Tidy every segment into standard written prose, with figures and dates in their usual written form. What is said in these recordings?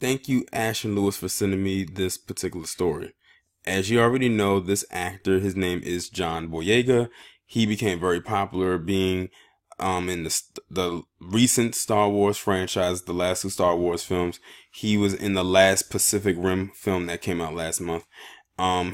Thank you, Ashton Lewis, for sending me this particular story. As you already know, this actor, his name is John Boyega. He became very popular being in the recent Star Wars franchise, the last two Star Wars films. He was in the last Pacific Rim film that came out last month.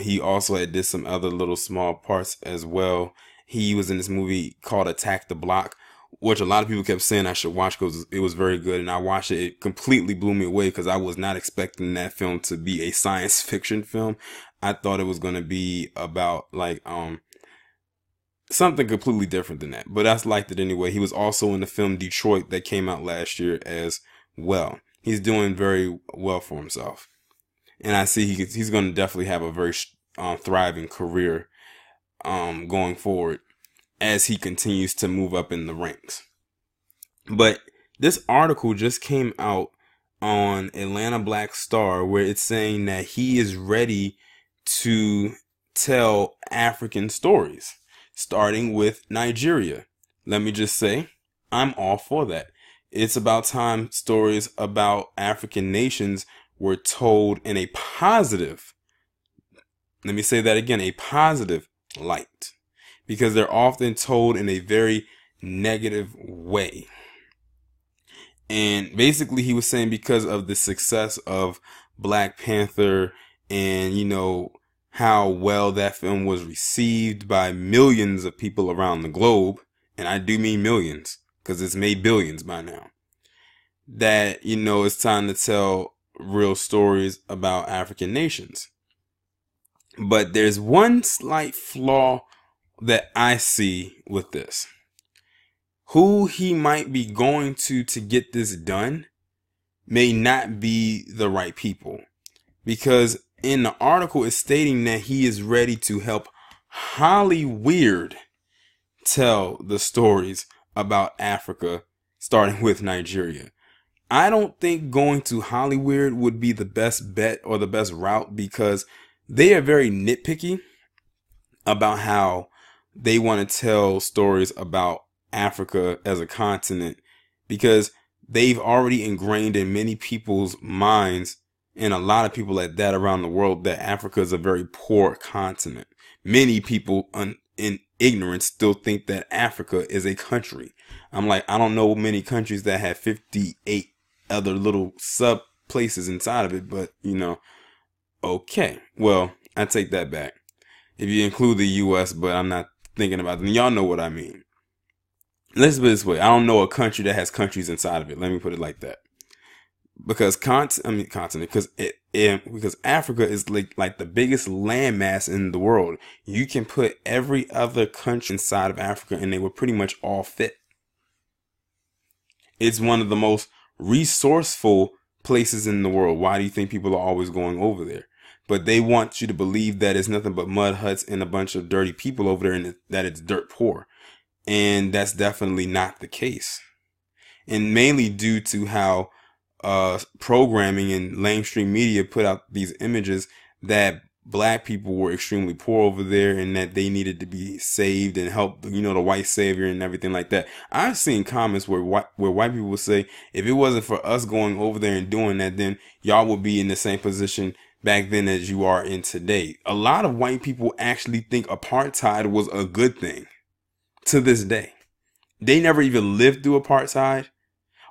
He also did some other little small parts as well. He was in this movie called Attack the Block, which a lot of people kept saying I should watch because it was very good. And I watched it. It completely blew me away because I was not expecting that film to be a science fiction film. I thought it was going to be about something completely different than that. But I liked it anyway. He was also in the film Detroit that came out last year as well. He's doing very well for himself. And I see he's going to definitely have a very thriving career going forward as he continues to move up in the ranks. But this article just came out on Atlanta Black Star where it's saying that he is ready to tell African stories, starting with Nigeria. Let me just say, I'm all for that. It's about time stories about African nations were told in a positive, let me say that again, a positive light, because they're often told in a very negative way. And basically he was saying because of the success of Black Panther and, how well that film was received by millions of people around the globe, and I do mean millions because it's made billions by now, that, it's time to tell real stories about African nations. But there's one slight flaw that I see with this. Who he might be going to get this done may not be the right people. Because in the article it's stating that he is ready to help Hollywood tell the stories about Africa, starting with Nigeria. I don't think going to Hollywood would be the best bet or the best route because they are very nitpicky about how they want to tell stories about Africa as a continent, because they've already ingrained in many people's minds, and a lot of people at that around the world, that Africa is a very poor continent. Many people in ignorance still think that Africa is a country. I'm like, I don't know many countries that have 58 other little sub places inside of it, but okay. Well, I take that back. If you include the US, but I'm not thinking about them. Y'all know what I mean. Let's put it this way. I don't know a country that has countries inside of it. Let me put it like that. Because because Africa is like the biggest landmass in the world. You can put every other country inside of Africa and they would pretty much all fit. It's one of the most resourceful places in the world. Why do you think people are always going over there? But they want you to believe that it's nothing but mud huts and a bunch of dirty people over there and that it's dirt poor. And that's definitely not the case. And mainly due to how programming and mainstream media put out these images that Black people were extremely poor over there and that they needed to be saved and help, the white savior and everything like that. I've seen comments where white people will say, if it wasn't for us going over there and doing that, then y'all would be in the same position back then as you are in today. A lot of white people actually think apartheid was a good thing to this day. They never even lived through apartheid,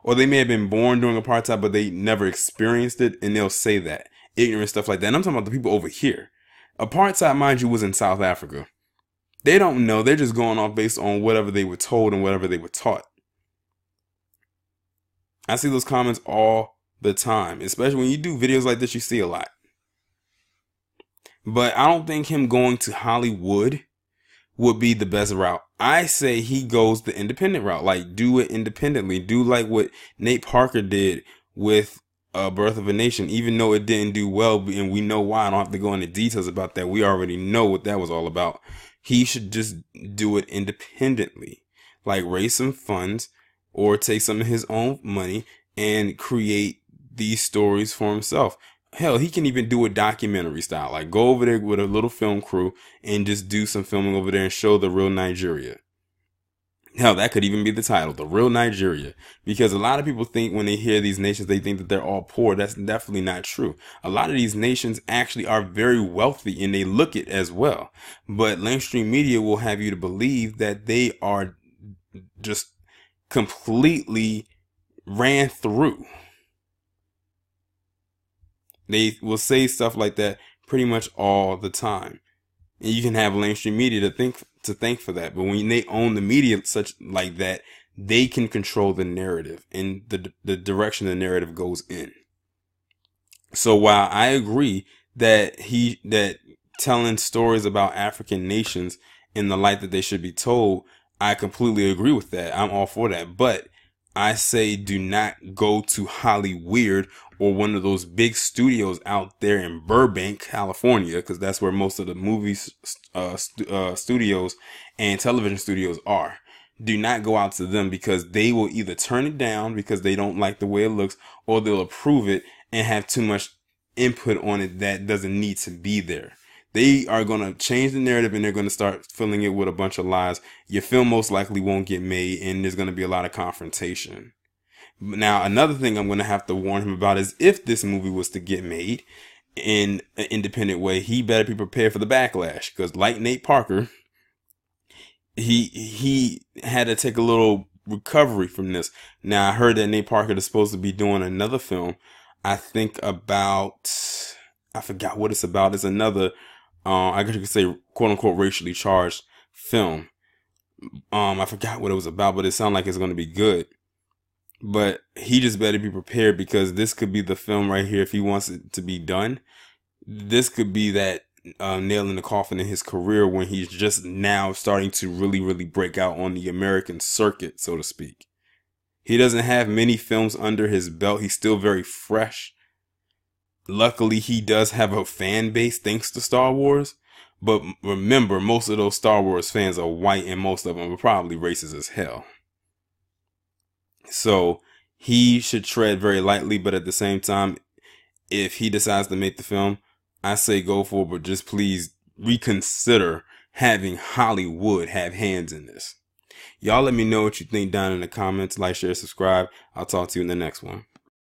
or they may have been born during apartheid, but they never experienced it, and they'll say that. Ignorant stuff like that. And I'm talking about the people over here. Apartheid, mind you, was in South Africa. They don't know. They're just going off based on whatever they were told and whatever they were taught. I see those comments all the time. Especially when you do videos like this, you see a lot. But I don't think him going to Hollywood would be the best route. I say he goes the independent route. Like, do it independently. Do like what Nate Parker did with Birth of a Nation, even though it didn't do well, and we know why. I don't have to go into details about that. We already know what that was all about. He should just do it independently, like raise some funds or take some of his own money and create these stories for himself. Hell, he can even do a documentary style, like go over there with a little film crew and just do some filming over there and show the real Nigeria. Hell, that could even be the title, The Real Nigeria. Because a lot of people think when they hear these nations, they think that they're all poor. That's definitely not true. A lot of these nations actually are very wealthy and they look it as well. But mainstream media will have you to believe that they are just completely ran through. They will say stuff like that pretty much all the time. And you can have mainstream media to thank for that. But when they own the media such like that, they can control the narrative and the direction the narrative goes in. So while I agree that telling stories about African nations in the light that they should be told, I completely agree with that. I'm all for that. But I say do not go to Hollywood or one of those big studios out there in Burbank, California, because that's where most of the movies studios and television studios are. Do not go out to them, because they will either turn it down because they don't like the way it looks, or they'll approve it and have too much input on it that doesn't need to be there. They are going to change the narrative and they're going to start filling it with a bunch of lies. Your film most likely won't get made and there's going to be a lot of confrontation. Now, another thing I'm going to have to warn him about is if this movie was to get made in an independent way, he better be prepared for the backlash, because like Nate Parker, he had to take a little recovery from this. Now, I heard that Nate Parker is supposed to be doing another film. I forgot what it's about. It's another, I guess you could say, quote unquote, racially charged film. I forgot what it was about, but it sounded like it's going to be good. But he just better be prepared, because this could be the film right here. If he wants it to be done, this could be that nail in the coffin in his career, when he's just now starting to really, really break out on the American circuit, so to speak. He doesn't have many films under his belt. He's still very fresh. Luckily, he does have a fan base thanks to Star Wars. But remember, most of those Star Wars fans are white, and most of them are probably racist as hell. So he should tread very lightly, but at the same time, if he decides to make the film, I say go for it, but just please reconsider having Hollywood have hands in this. Y'all let me know what you think down in the comments. Like, share, subscribe. I'll talk to you in the next one.